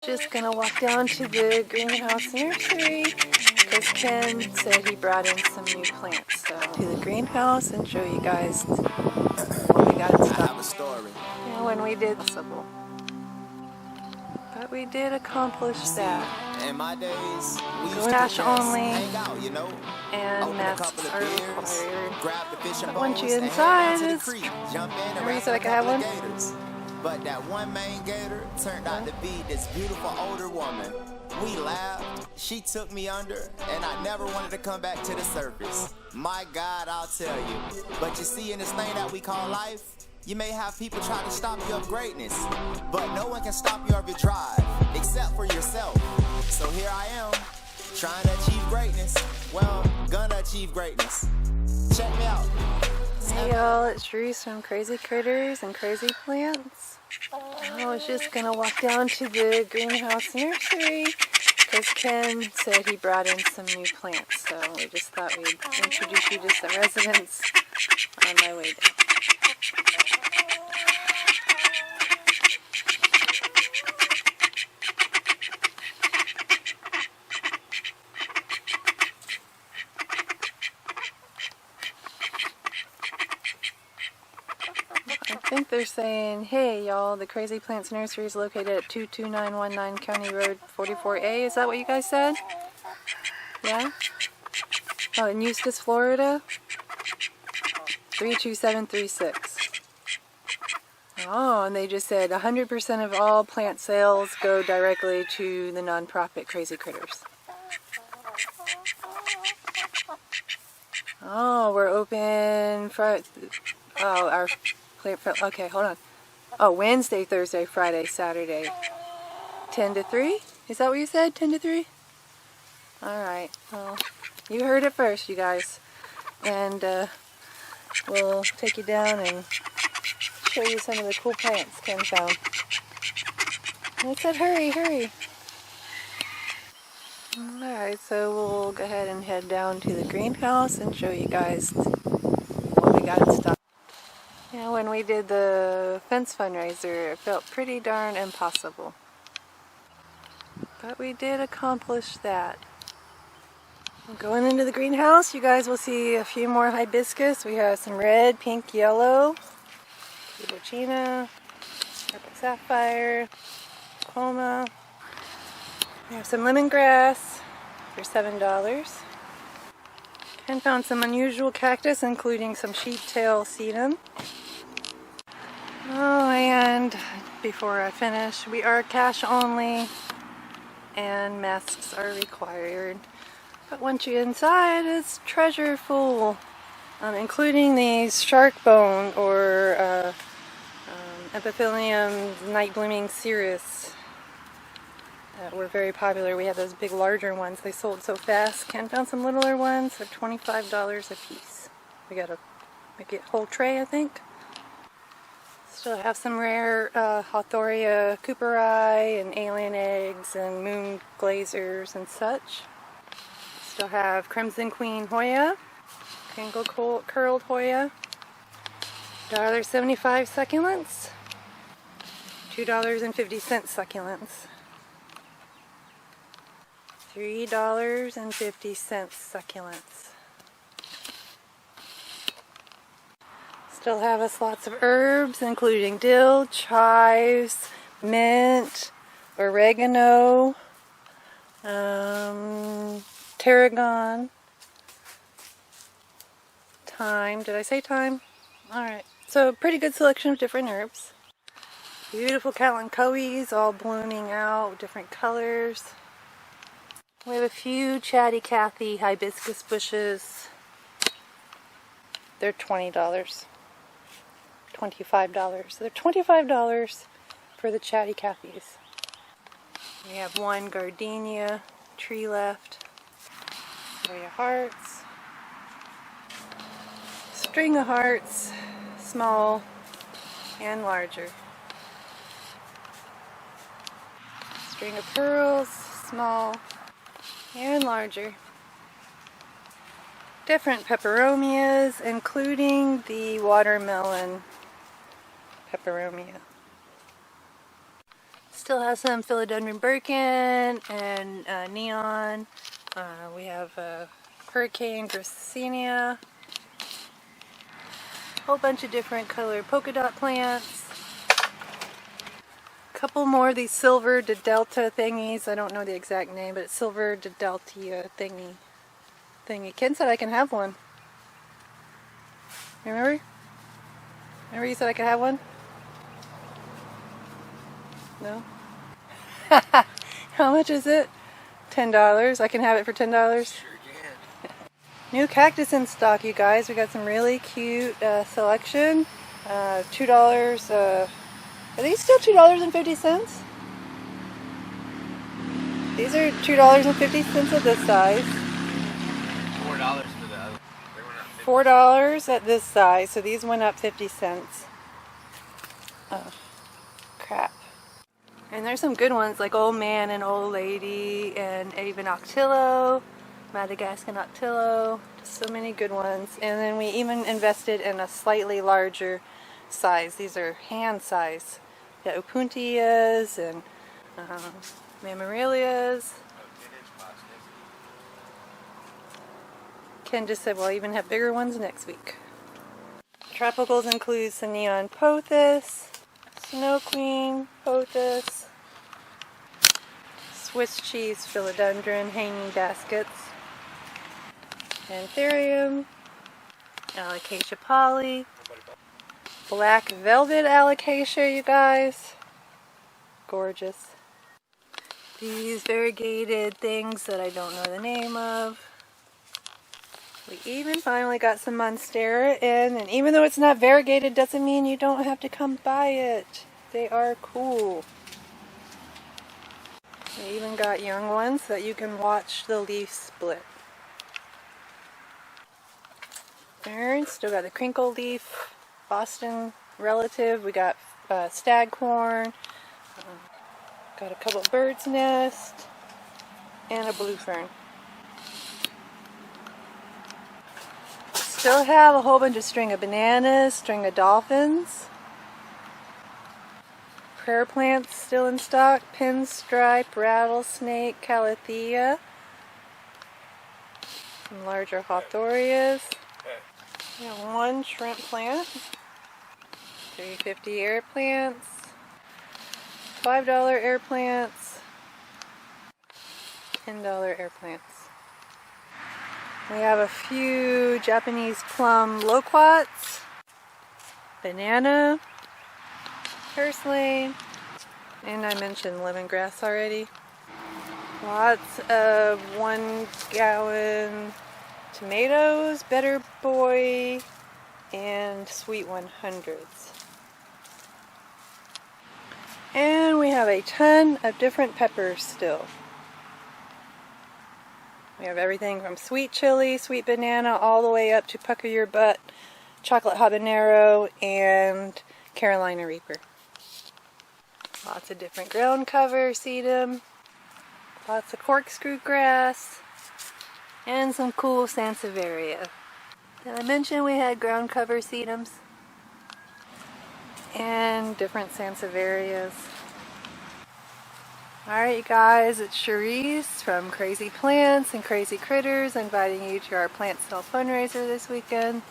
just gonna walk down to the greenhouse nursery because Ken said he brought in some new plants. So to the greenhouse and show you guys what we got in stock. I have a story. You know, when we did possible. But we did accomplish that. In my days, we used Cash to only, hang out, you know, and masks are beers, required. grab the fishing But once poles you and inside, head down to it's the creek, jump in and remember, so wrap I could have one? gators. But that one main gator turned out to be this beautiful older woman. We laughed, she took me under, and I never wanted to come back to the surface. My God, I'll tell you. But you see, in this thing that we call life, you may have people try to stop you of greatness, but no one can stop you of your drive, except for yourself. So here I am, trying to achieve greatness. Well, gonna achieve greatness. Check me out. Hey y'all, it's Reese from Crazy Critters and Crazy Plants. I was just gonna walk down to the greenhouse nursery because Ken said he brought in some new plants. So we just thought we'd introduce you to some residents on my way down. I think they're saying, hey y'all, the Crazy Plants Nursery is located at 22919 County Road 44A. Is that what you guys said? Yeah? Oh, in Eustis, Florida? 32736. Oh, and they just said 100% of all plant sales go directly to the nonprofit Crazy Critters. Oh, we're open Friday. Oh, our plant. Okay, hold on. Oh, Wednesday, Thursday, Friday, Saturday. 10 to 3? Is that what you said? 10 to 3? Alright. Well, you heard it first, you guys. And we'll take you down and show you some of the cool plants Ken found. I said hurry, hurry. Alright, so we'll go ahead and head down to the greenhouse and show you guys what we got in stock. Yeah, when we did the fence fundraiser, it felt pretty darn impossible. But we did accomplish that. Going into the greenhouse, you guys will see a few more hibiscus. We have some red, pink, yellow, Cubochina, purple sapphire, coma. We have some lemongrass for $7. Ken found some unusual cactus, including some sheeptail sedum. Oh, and before I finish, we are cash only and masks are required. But once you get inside, it's treasure full, including these shark bone or Epithelium night blooming cereus that were very popular. We had those big larger ones. They sold so fast. Ken found some littler ones for $25 a piece. We got a whole tray, I think. Still have some rare Hawthoria cooperi and alien eggs and moon glazers and such. Still have Crimson Queen Hoya, Kringle Curled Hoya, $1.75 succulents, $2.50 succulents, $3.50 succulents. Still have us lots of herbs, including dill, chives, mint, oregano, tarragon, thyme. Did I say thyme? Alright. So, pretty good selection of different herbs. Beautiful kalanchoes all blooming out, different colors. We have a few Chatty Cathy hibiscus bushes. They're $20. $25. They're $25 for the Chatty Cathys. We have one gardenia tree left. Ray of hearts. String of hearts, small and larger. String of pearls, small and larger. Different peperomias, including the watermelon peperomia. Still has some philodendron birkin and neon. We have hurricane Dracaena. A whole bunch of different colored polka dot plants. A couple more of these silver de delta thingies. I don't know the exact name, but it's silver de delta thingy. Ken said I can have one. Remember? Remember you said I could have one? No? How much is it? $10. I can have it for $10? Sure can. New cactus in stock, you guys. We got some really cute selection. $2. Are these still $2.50? These are $2.50 at this size. $4 for the other. They went up $4 at this size, so these went up 50 cents. Oh, crap. And there's some good ones like Old Man and Old Lady and even Octillo, Madagascan Octillo. Just so many good ones. And then we even invested in a slightly larger size. These are hand size. We got Opuntias and Mammarilias. Ken just said we'll even have bigger ones next week. Tropicals include some neon pothos, Snow Queen pothos, Swiss cheese philodendron hanging baskets, Anthurium, Alocasia poly, black velvet alocasia, you guys. Gorgeous. These variegated things that I don't know the name of. We even finally got some Monstera in, and even though it's not variegated doesn't mean you don't have to come buy it. They are cool. We even got young ones that you can watch the leaf split. Fern, still got the crinkle leaf, Boston relative. We got stagcorn, got a couple bird's nest, and a blue fern. Still have a whole bunch of string of bananas, string of dolphins. Prayer plants still in stock. Pinstripe, rattlesnake, calathea. Some larger Hawthorias. We have one shrimp plant. $3.50 air plants. $5 air plants. $10 air plants. We have a few Japanese plum loquats, banana, purslane, and I mentioned lemongrass already. Lots of 1 gallon tomatoes, Better Boy, and Sweet 100s. And we have a ton of different peppers still. We have everything from sweet chili, sweet banana, all the way up to pucker your butt, chocolate habanero, and Carolina Reaper. Lots of different ground cover sedum, lots of corkscrew grass, and some cool sansevieria. Did I mention we had ground cover sedums? And different sansevierias. Alright you guys, it's Cherise from Crazy Plants and Crazy Critters inviting you to our plant sale fundraiser this weekend,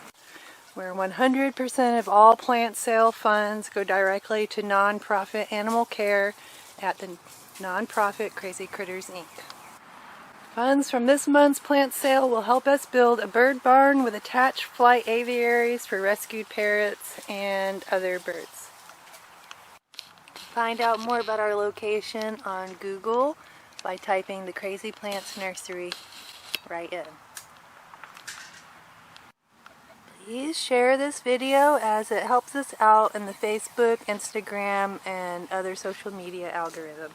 where 100% of all plant sale funds go directly to non-profit animal care at the non-profit Crazy Critters Inc. Funds from this month's plant sale will help us build a bird barn with attached flight aviaries for rescued parrots and other birds. Find out more about our location on Google by typing the Crazy Plants Nursery right in. Please share this video as it helps us out in the Facebook, Instagram, and other social media algorithm.